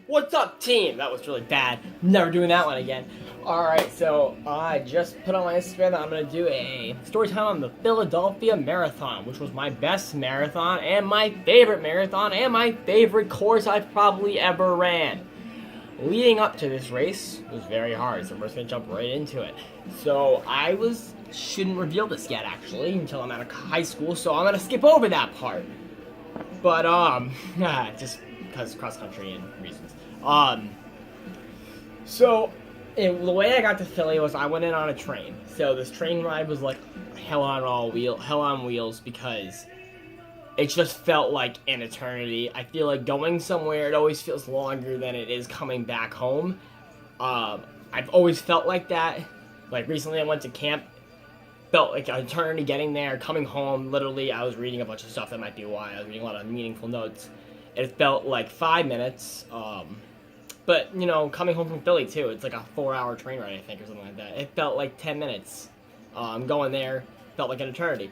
What's up, team? That was really bad. Never doing that one again. Alright, so I just put on my Instagram that I'm going to do a story time on the Philadelphia Marathon, which was my best marathon and my favorite course I've probably ever ran. Leading up to this race was very hard, so we're just going to jump right into it. So shouldn't reveal this yet, actually, until I'm out of high school, so I'm going to skip over that part. But, just because cross-country and reasons. The way I got to Philly was I went in on a train. So this train ride was like hell on wheels because it just felt like an eternity. I feel like going somewhere, it always feels longer than it is coming back home. I've always felt like that. Like recently I went to camp, felt like an eternity getting there, coming home. Literally, I was reading a bunch of stuff. That might be why I was reading a lot of meaningful notes. It felt like 5 minutes. But, coming home from Philly, too, it's like a 4-hour train ride, I think, or something like that. It felt like 10 minutes. Going there felt like an eternity.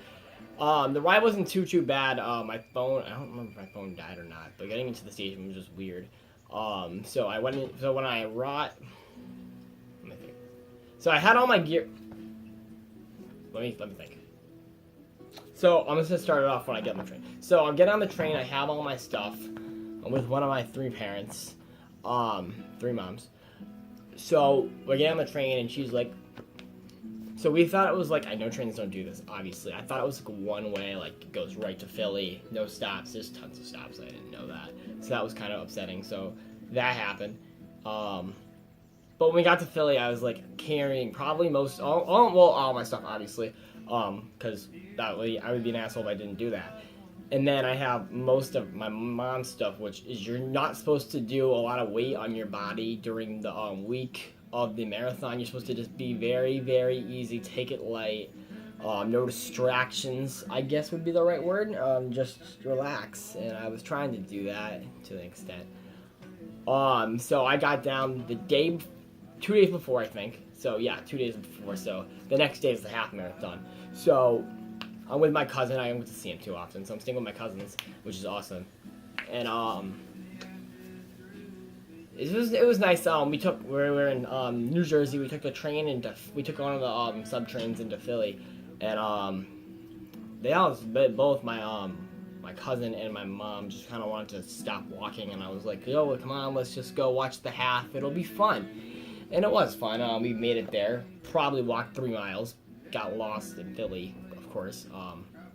The ride wasn't too bad. My phone, I don't remember if my phone died or not, but getting into the station was just weird. So when I arrived, let me think. So I had all my gear. Let me think. So I'm just gonna start it off when I get on the train. So I'm getting on the train. I have all my stuff. I'm with one of my 3 parents, 3 moms. So we're getting on the train, and she's like. So we thought it was like, I know trains don't do this, obviously. I thought it was like one way, like it goes right to Philly, no stops. There's tons of stops. I didn't know that, so that was kind of upsetting. So that happened. But when we got to Philly, I was like carrying probably all my stuff, obviously, because that way I would be an asshole if I didn't do that. And then I have most of my mom's stuff, which is you're not supposed to do a lot of weight on your body during the week of the marathon. You're supposed to just be very, very easy, take it light, no distractions, I guess would be the right word. Just relax, and I was trying to do that to an extent. So I got down 2 days before, I think. So yeah, 2 days before. So the next day is the half marathon. So I'm with my cousin. I don't get to see him too often, so I'm staying with my cousins, which is awesome. And it was nice. We were in New Jersey. We took the train we took one of the sub trains into Philly, and both my cousin and my mom just kind of wanted to stop walking, and I was like, yo, come on, let's just go watch the half. It'll be fun. And it was fun. We made it there. Probably walked 3 miles. Got lost in Philly, of course.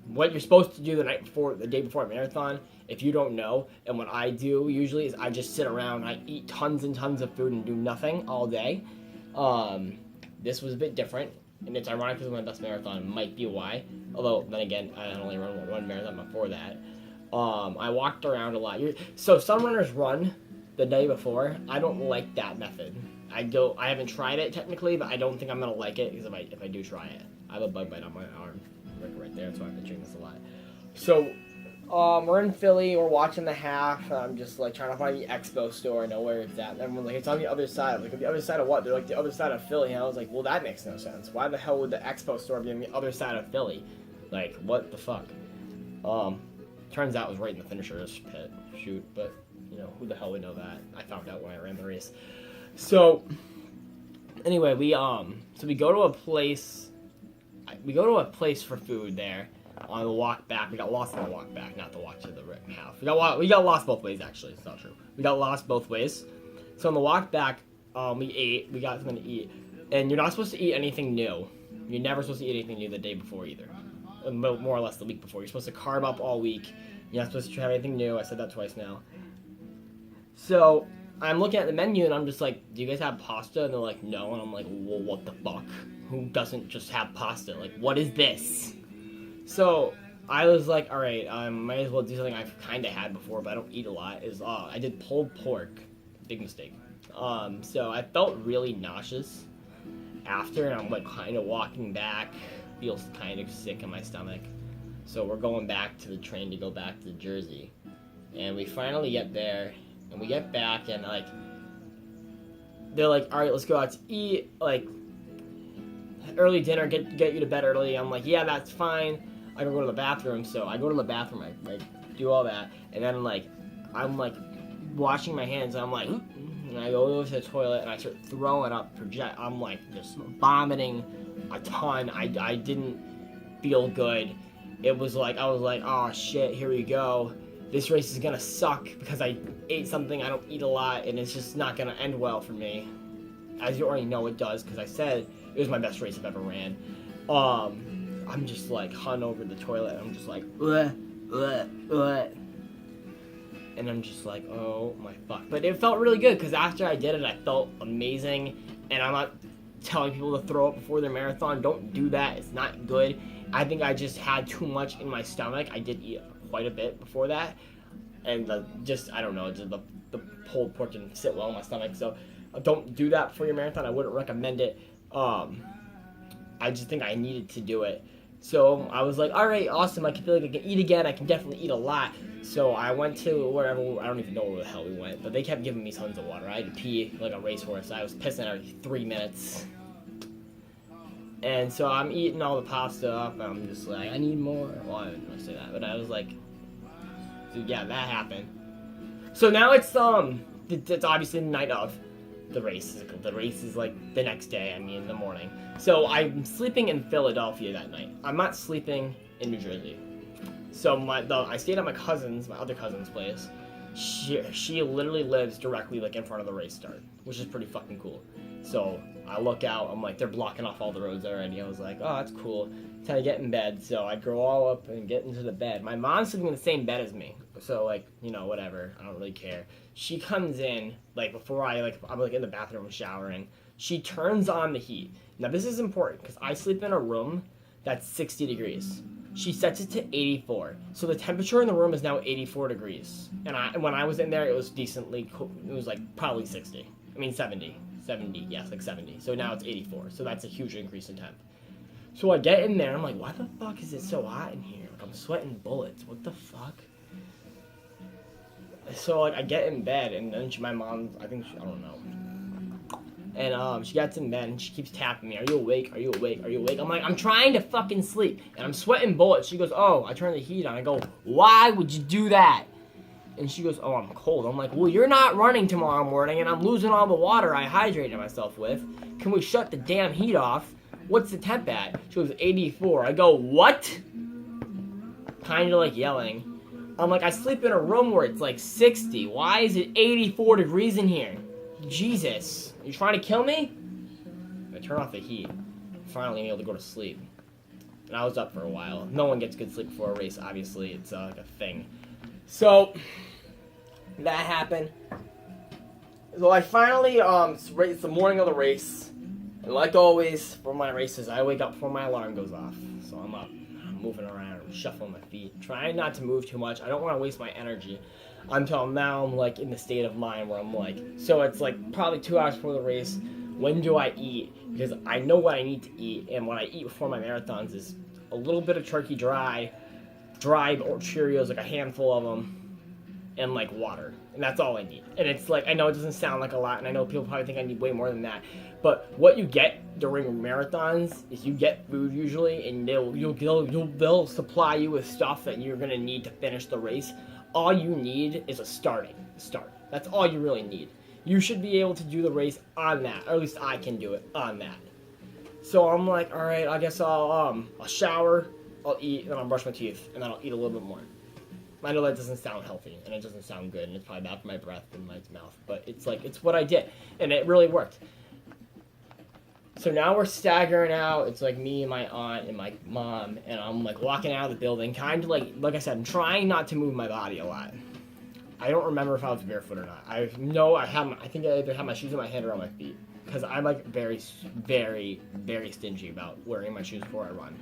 What you're supposed to do the day before a marathon, if you don't know, and what I do usually is I just sit around, I eat tons and tons of food and do nothing all day. This was a bit different, and it's ironic because my best marathon might be why. Although, then again, I only run one marathon before that. I walked around a lot. So some runners run the day before. I don't like that method. I haven't tried it technically, but I don't think I'm gonna like it because if I do try it, I have a bug bite on my arm, right there. So I've been doing this a lot. So, we're in Philly. We're watching the half. I'm just like trying to find the Expo store. I know where it's at. And everyone's like, it's on the other side. I'm like, the other side of what? They're like the other side of Philly. And I was like, well, that makes no sense. Why the hell would the Expo store be on the other side of Philly? Like, what the fuck? Turns out it was right in the finisher's pit. Shoot, but who the hell would know that? I found out when I ran the race. So, anyway, we go to a place. We go to a place for food there. On the walk back, we got lost on the walk back, not the walk to the house. We got lost both ways. Actually, it's not true. We got lost both ways. So on the walk back, we ate. We got something to eat, and you're not supposed to eat anything new. You're never supposed to eat anything new the day before either. More or less the week before. You're supposed to carb up all week. You're not supposed to have anything new. I said that twice now. So I'm looking at the menu and I'm just like, do you guys have pasta? And they're like, no. And I'm like, well, what the fuck? Who doesn't just have pasta? Like, what is this? So I was like, all right, I might as well do something I've kind of had before, but I don't eat a lot. I did pulled pork. Big mistake. So I felt really nauseous after, and I'm like kind of walking back. Feels kind of sick in my stomach. So we're going back to the train to go back to Jersey. And we finally get there, and we get back, and like, they're like, all right, let's go out to eat, like, early dinner, get you to bed early. I'm like, yeah, that's fine. I go to the bathroom, so I go to the bathroom, I do all that, and then I'm like washing my hands, and I'm like, and I go over to the toilet, and I start throwing up I'm like just vomiting a ton. I didn't feel good. It was like, I was like, oh shit, here we go. This race is gonna suck because I ate something I don't eat a lot, and it's just not gonna end well for me. As you already know, it does, because I said it was my best race I've ever ran. I'm just like hung over the toilet. I'm just like, bleh, bleh, bleh. And I'm just like, oh my fuck. But it felt really good, because after I did it, I felt amazing. And I'm not telling people to throw up before their marathon. Don't do that. It's not good. I think I just had too much in my stomach. I did eat quite a bit before that. And I don't know, the pulled pork didn't sit well in my stomach. So don't do that before your marathon. I wouldn't recommend it. I just think I needed to do it. So I was like, all right, awesome. I feel like I can eat again. I can definitely eat a lot. So I went to wherever, I don't even know where the hell we went, but they kept giving me tons of water. I had to pee like a racehorse. I was pissing every 3 minutes. And so I'm eating all the pasta up, and I'm just like, I need more. Well, I didn't really say that, but I was like, so yeah, that happened. So now it's obviously the night of the race. The race is like the next day, in the morning. So I'm sleeping in Philadelphia that night. I'm not sleeping in New Jersey. So I stayed at my other cousin's place. She literally lives directly like in front of the race start, which is pretty fucking cool. So I look out, I'm like, they're blocking off all the roads already. I was like, oh, that's cool. Time to get in bed. So I go all up and get into the bed. My mom's sleeping in the same bed as me. So like, whatever. I don't really care. She comes in, like before I'm like in the bathroom showering. She turns on the heat. Now this is important because I sleep in a room that's 60 degrees. She sets it to 84. So the temperature in the room is now 84 degrees. And when I was in there, it was decently cool. It was like probably 60. 70. 70, yes, like 70. So now it's 84. So that's a huge increase in temp. So I get in there, I'm like, why the fuck is it so hot in here? Like, I'm sweating bullets. What the fuck? So like I get in bed, and then my mom, I don't know. And she gets in bed and she keeps tapping me. Are you awake? Are you awake? Are you awake? I'm like, I'm trying to fucking sleep. And I'm sweating bullets. She goes, oh, I turned the heat on. I go, why would you do that? And she goes, oh, I'm cold. I'm like, well, you're not running tomorrow morning, and I'm losing all the water I hydrated myself with. Can we shut the damn heat off? What's the temp at? She goes, 84. I go, what? Kind of like yelling. I'm like, I sleep in a room where it's like 60. Why is it 84 degrees in here? Jesus. You trying to kill me? I turn off the heat. Finally, I'm able to go to sleep. And I was up for a while. No one gets good sleep before a race, obviously. It's like a thing. So, that happened. So I finally, it's the morning of the race. And like always, for my races, I wake up before my alarm goes off. So I'm up, I'm moving around, I'm shuffling my feet, trying not to move too much. I don't want to waste my energy. Until now, I'm like in the state of mind where I'm like, so it's like probably 2 hours before the race. When do I eat? Because I know what I need to eat, and what I eat before my marathons is a little bit of turkey dry or Cheerios, like a handful of them, and like water, and that's all I need. And it's like, I know it doesn't sound like a lot, and I know people probably think I need way more than that, but what you get during marathons is you get food usually, and they'll supply you with stuff that you're gonna need to finish the race. All you need is a start. That's all you really need. You should be able to do the race on that, or at least I can do it on that. So I'm like, all right, I guess I'll shower, I'll eat, and then I'll brush my teeth, and then I'll eat a little bit more. I know that doesn't sound healthy, and it doesn't sound good, and it's probably bad for my breath and my mouth, but it's like, it's what I did, and it really worked. So now we're staggering out. It's like me and my aunt and my mom, and I'm like walking out of the building, kind of like I said, I'm trying not to move my body a lot. I don't remember if I was barefoot or not. I think I either had my shoes in my hand or on my feet, because I'm like very, very, very stingy about wearing my shoes before I run.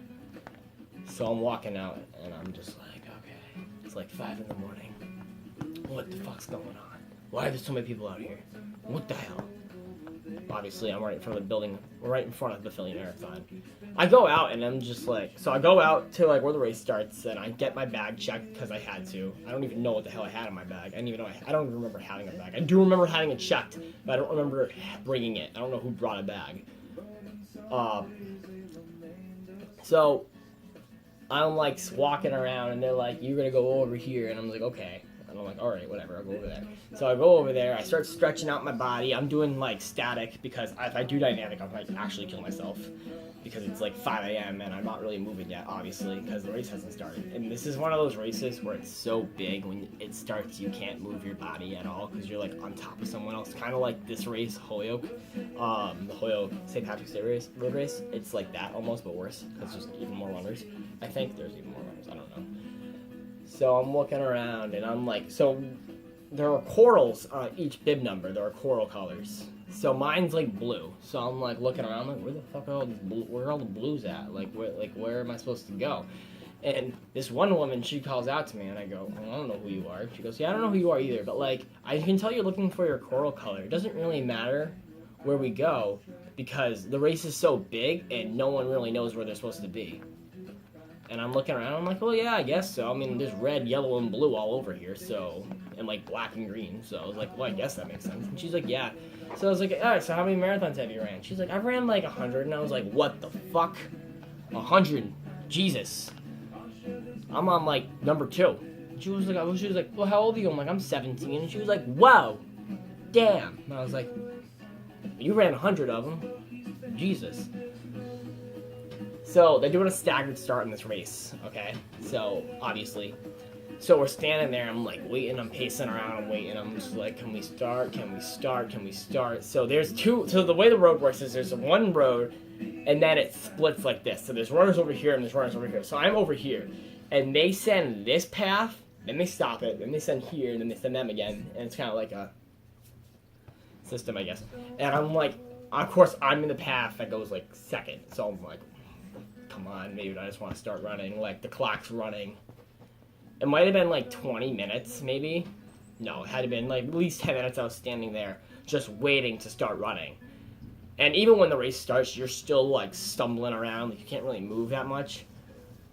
So I'm walking out, and I'm just like, okay, it's like 5 in the morning. What the fuck's going on? Why are there so many people out here? What the hell? Obviously, I'm right in front of the building, right in front of the Philly Marathon. I go out, and I'm just like, so I go out to like where the race starts, and I get my bag checked because I had to. I don't even know what the hell I had in my bag. I don't even remember having a bag. I do remember having it checked, but I don't remember bringing it. I don't know who brought a bag. So I'm like walking around, and they're like, "You're gonna go over here," and I'm like, "Okay." And I'm like, all right, whatever, I'll go over there. So I go over there, I start stretching out my body. I'm doing like static because if I do dynamic, I might actually kill myself because it's like 5 a.m. and I'm not really moving yet, obviously, because the race hasn't started. And this is one of those races where it's so big when it starts, you can't move your body at all because you're like on top of someone else. Kind of like this race, Holyoke, the Holyoke St. Patrick's Day road race. It's like that almost, but worse because there's even more runners. I think there's even more runners. I don't know. So I'm looking around and I'm like, so there are corals on each bib number. There are coral colors. So mine's like blue. So I'm like looking around, like, where the fuck are all these where are all the blues at? Where am I supposed to go? And this one woman, she calls out to me, and I go, well, I don't know who you are. She goes, yeah, I don't know who you are either, but like, I can tell you're looking for your coral color. It doesn't really matter where we go because the race is so big and no one really knows where they're supposed to be. And I'm looking around, I'm like, well, yeah, I guess so. I mean, there's red, yellow, and blue all over here, so, and like black and green. So I was like, well, I guess that makes sense. And she's like, yeah. So I was like, all right, so how many marathons have you ran? She's like, I've ran like 100. And I was like, what the fuck? 100? Jesus. I'm on like number 2. And she was like, well, how old are you? I'm like, I'm 17. And she was like, whoa, damn. And I was like, you ran 100 of them. Jesus. So they're doing a staggered start in this race, okay? So obviously, so we're standing there. I'm like waiting. I'm pacing around. I'm waiting. I'm just like, can we start? Can we start? Can we start? So there's two. So the way the road works is there's one road, and then it splits like this. So there's runners over here and there's runners over here. So I'm over here, and they send this path, then they stop it, then they send here, and then they send them again, and it's kind of like a system, I guess. And I'm like, of course, I'm in the path that goes like second. So I'm like, come on, maybe I just want to start running. Like, the clock's running. It might have been like 20 minutes, maybe. No, it had to been like at least 10 minutes I was standing there just waiting to start running. And even when the race starts, you're still like stumbling around. Like, you can't really move that much.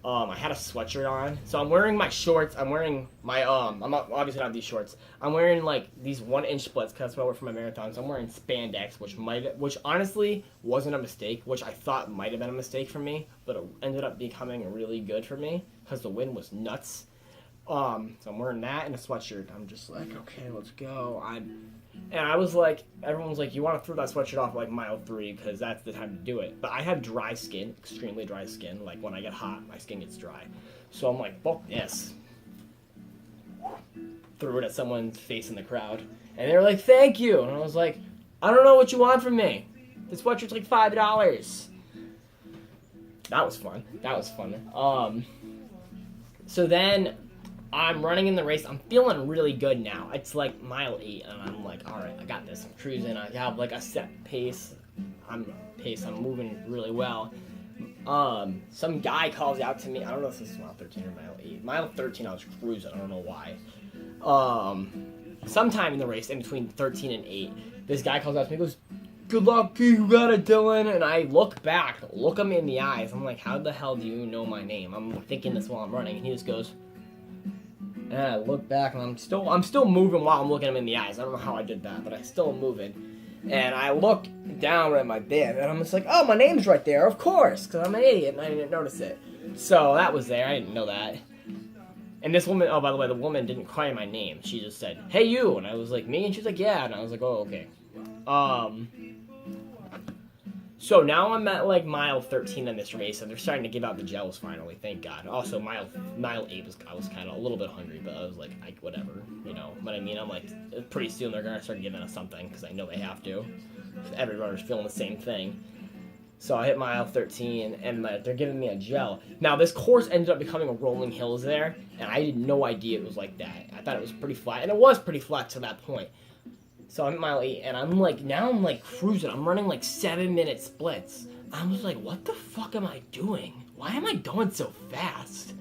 I had a sweatshirt on. So I'm wearing my shorts. I'm wearing my, I'm not, obviously not these shorts. I'm wearing like these 1-inch splits because that's what I wear for my marathons. I'm wearing spandex, which honestly wasn't a mistake, which I thought might have been a mistake for me, but it ended up becoming really good for me because the wind was nuts. So I'm wearing that and a sweatshirt. I'm just like, okay, let's go. And I was like, everyone was like, you want to throw that sweatshirt off like mile 3 because that's the time to do it. But I have dry skin, extremely dry skin. Like, when I get hot, my skin gets dry. So I'm like, fuck this. Threw it at someone's face in the crowd. And they were like, thank you. And I was like, I don't know what you want from me. This sweatshirt's like $5. That was fun. That was fun. So then I'm running in the race. I'm feeling really good now. It's like mile 8, and I'm like, all right, I got this. I'm cruising. I have like a set pace. I'm moving really well. Some guy calls out to me. I don't know if this is mile 13 or mile 8. Mile 13, I was cruising. I don't know why. Sometime in the race, in between 13 and 8, this guy calls out to me. He goes, good luck, you got it, Dylan. And I look back, look him in the eyes. I'm like, how the hell do you know my name? I'm thinking this while I'm running, and he just goes. And I look back, and I'm still moving while I'm looking him in the eyes. I don't know how I did that, but I still am moving. And I look down at my bib, and I'm just like, oh, my name's right there, of course, because I'm an idiot, and I didn't notice it. So that was there. I didn't know that. And this woman, oh, by the way, the woman didn't call my name. She just said, hey, you. And I was like, me? And she was like, yeah. And I was like, oh, okay. So now I'm at like mile 13 in this race, and they're starting to give out the gels finally, thank God. Also, mile 8 I was kind of a little bit hungry, but I was like, whatever, you know what I mean? I'm like, pretty soon they're going to start giving us something, because I know they have to. Every runner's feeling the same thing. So I hit mile 13, and they're giving me a gel. Now, this course ended up becoming a rolling hills there, and I had no idea it was like that. I thought it was pretty flat, and it was pretty flat to that point. So I'm at mile 8, and I'm like cruising. I'm running like 7-minute splits. I was like, what the fuck am I doing? Why am I going so fast?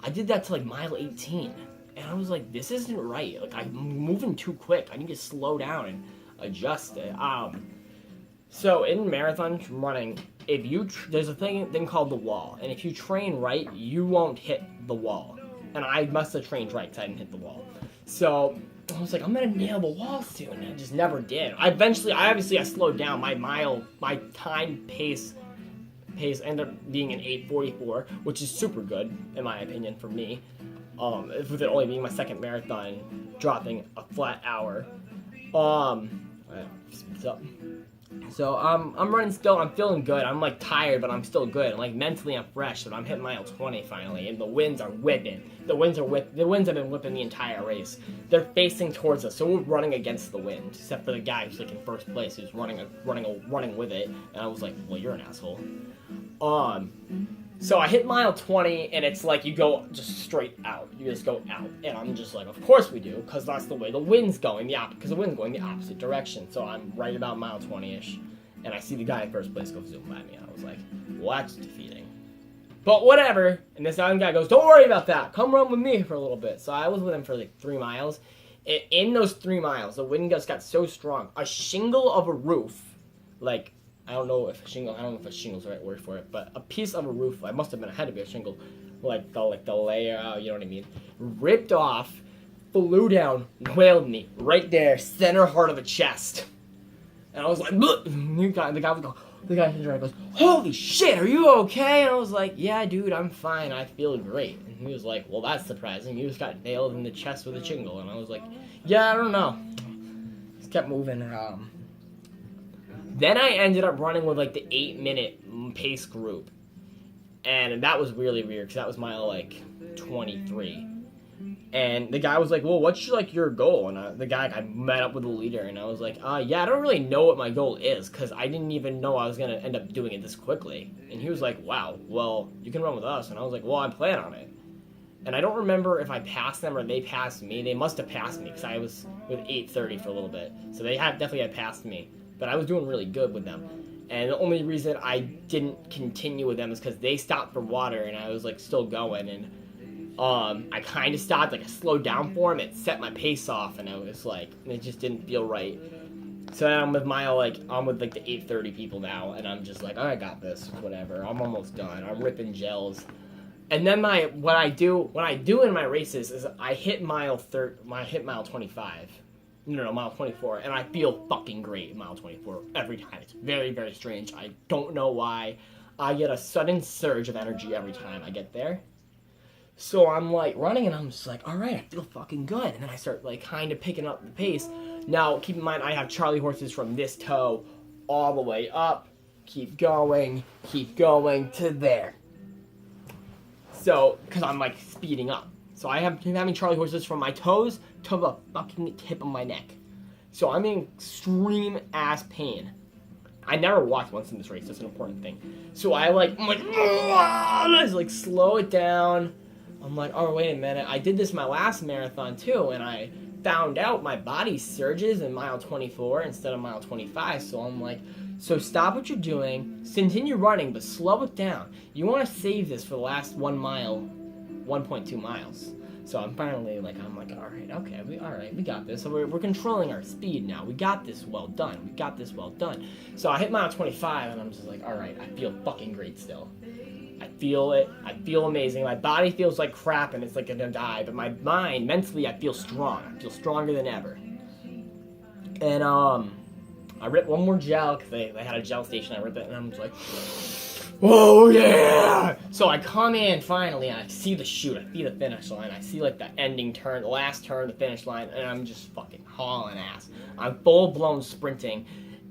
I did that to like mile 18, and I was like, this isn't right. Like, I'm moving too quick. I need to slow down and adjust it. So in marathon running, there's a thing called the wall, and if you train right, you won't hit the wall. And I must have trained right because I didn't hit the wall. So I was like, I'm gonna nail the wall soon, and I just never did. I slowed down. My time pace ended up being an 8:44, which is super good in my opinion for me. with it only being my second marathon, dropping a flat hour. So I'm running still. I'm feeling good. I'm like tired, but I'm still good. And like mentally, I'm fresh. But I'm hitting mile 20 finally, and the winds are whipping. The winds have been whipping the entire race. They're facing towards us, so we're running against the wind, except for the guy who's like in first place, who's running with it. And I was like, well, you're an asshole. So I hit mile 20, and it's like you go just straight out. You just go out, and I'm just like, of course we do, because that's the way the wind's going. Because the wind's going the opposite direction. So I'm right about mile 20-ish, and I see the guy in first place go zoom by me. And I was like, well, that's defeating. But whatever. And this other guy goes, don't worry about that. Come run with me for a little bit. So I was with him for like 3 miles. And in those 3 miles, the wind gust got so strong. A shingle of a roof, like, I don't know if a shingle's the right word for it, but a piece of a roof, I must have been ahead of a shingle, like the layer, you know what I mean, ripped off, flew down, whaled me right there, center heart of the chest. And I was like, the guy goes, holy shit, are you okay? And I was like, yeah, dude, I'm fine, I feel great. And he was like, well, that's surprising, you just got nailed in the chest with a shingle. And I was like, yeah, I don't know. Just kept moving around. Then I ended up running with like the 8-minute pace group, and that was really weird because that was mile like 23. And the guy was like, "Well, what's your goal?" And I met up with the leader, and I was like, "Yeah, I don't really know what my goal is because I didn't even know I was gonna end up doing it this quickly." And he was like, "Wow, well, you can run with us." And I was like, "Well, I plan on it." And I don't remember if I passed them or they passed me. They must have passed me because I was with 8:30 for a little bit, so they definitely had passed me. But I was doing really good with them. And the only reason I didn't continue with them is because they stopped for water and I was like still going. And I kind of stopped, like I slowed down for them. It set my pace off and I was like, it just didn't feel right. So I'm with the 8:30 people now. And I'm just like, oh, I got this, whatever. I'm almost done. I'm ripping gels. And then what I do in my races is I hit mile 25. No, mile 24, and I feel fucking great in mile 24 every time. It's very, very strange. I don't know why. I get a sudden surge of energy every time I get there. So I'm like running, and I'm just like, all right, I feel fucking good. And then I start like kind of picking up the pace. Now, keep in mind, I have Charlie horses from this toe all the way up. Keep going to there. So, because I'm like speeding up. So I'm having Charlie horses from my toes to the fucking tip of my neck. So I'm in extreme ass pain. I never walked once in this race. That's an important thing. So I'm like, I just like slow it down. I'm like, oh, wait a minute. I did this my last marathon too, and I found out my body surges in mile 24 instead of mile 25. So I'm like, so stop what you're doing, continue running, but slow it down. You want to save this for the last 1 mile. 1.2 miles. So I'm finally like, all right, okay, we got this. So we're controlling our speed now. We got this well done. So I hit mile 25 and I'm just like, all right, I feel fucking great still. I feel it. I feel amazing. My body feels like crap and it's like gonna die, but my mind, mentally, I feel strong. I feel stronger than ever. And I ripped one more gel because they had a gel station. I ripped it and I'm just like, oh yeah! So I come in finally and I see the chute, I see the finish line, I see like the ending turn, the last turn, the finish line, and I'm just fucking hauling ass. I'm full blown sprinting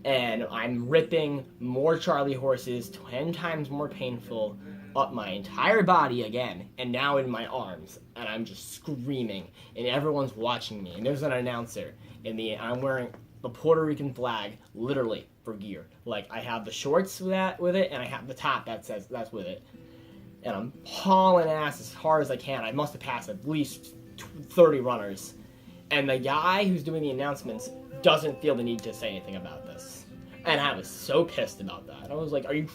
and I'm ripping more Charlie horses, 10 times more painful, up my entire body again, and now in my arms, and I'm just screaming, and everyone's watching me, and there's an announcer, and I'm wearing the Puerto Rican flag, literally, for gear. Like, I have the shorts with it, and I have the top that's with it. And I'm hauling ass as hard as I can. I must have passed at least 30 runners. And the guy who's doing the announcements doesn't feel the need to say anything about this. And I was so pissed about that. I was like, are you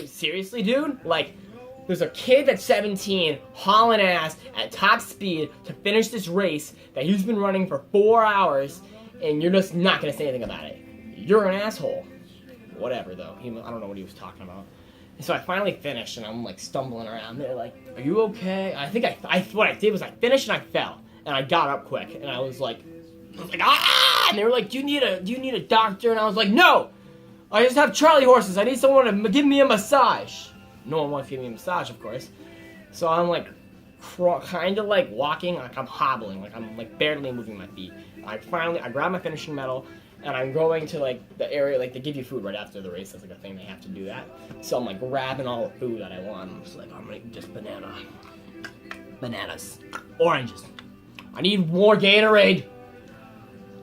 seriously, dude? Like, there's a kid that's 17 hauling ass at top speed to finish this race that he's been running for 4 hours, and you're just not going to say anything about it. You're an asshole. Whatever, though. I don't know what he was talking about. And so I finally finished, and I'm, like, stumbling around. They're like, are you okay? I think what I did was I finished, and I fell. And I got up quick, and I was like, ah! And they were like, do you need a doctor? And I was like, no! I just have Charlie horses. I need someone to give me a massage. No one wants to give me a massage, of course. So I'm like, kind of like walking, like I'm hobbling, like I'm like barely moving my feet. I grab my finishing medal, and I'm going to like the area, like they give you food right after the race. That's like a thing, they have to do that. So I'm like grabbing all the food that I want. I'm just like, I'm gonna eat just bananas, oranges. I need more Gatorade.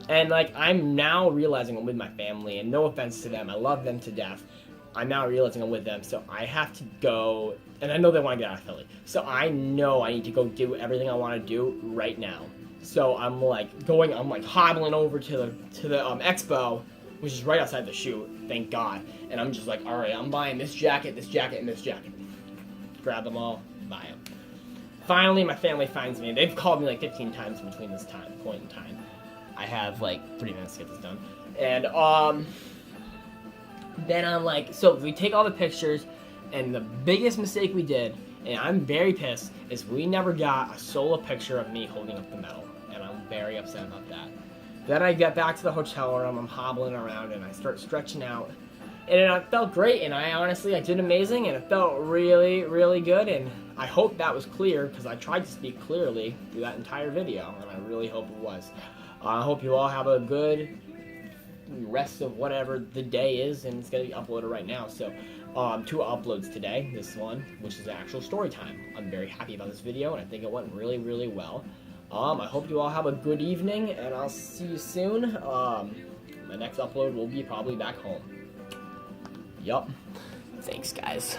And like I'm now realizing I'm with my family, and no offense to them, I love them to death. I'm now realizing I'm with them, so I have to go, and I know they want to get out of Philly. So I know I need to go do everything I want to do right now. So I'm like hobbling over to the expo, which is right outside the shoot, thank God. And I'm just like, all right, I'm buying this jacket, and this jacket. Grab them all, buy them. Finally, my family finds me. They've called me like 15 times between this point in time. I have like 3 minutes to get this done. And then I'm like, so we take all the pictures, and the biggest mistake we did, and I'm very pissed, is we never got a solo picture of me holding up the medal, and I'm very upset about that. Then I get back to the hotel room, I'm hobbling around, and I start stretching out, and it felt great, and I did amazing, and it felt really, really good, and I hope that was clear, because I tried to speak clearly through that entire video, and I really hope it was. I hope you all have a good rest of whatever the day is, and it's going to be uploaded right now. So 2 uploads today, this one, which is actual story time. I'm very happy about this video, and I think it went really, really well. I hope you all have a good evening, and I'll see you soon. My next upload will be probably back home. Yup. Thanks, guys.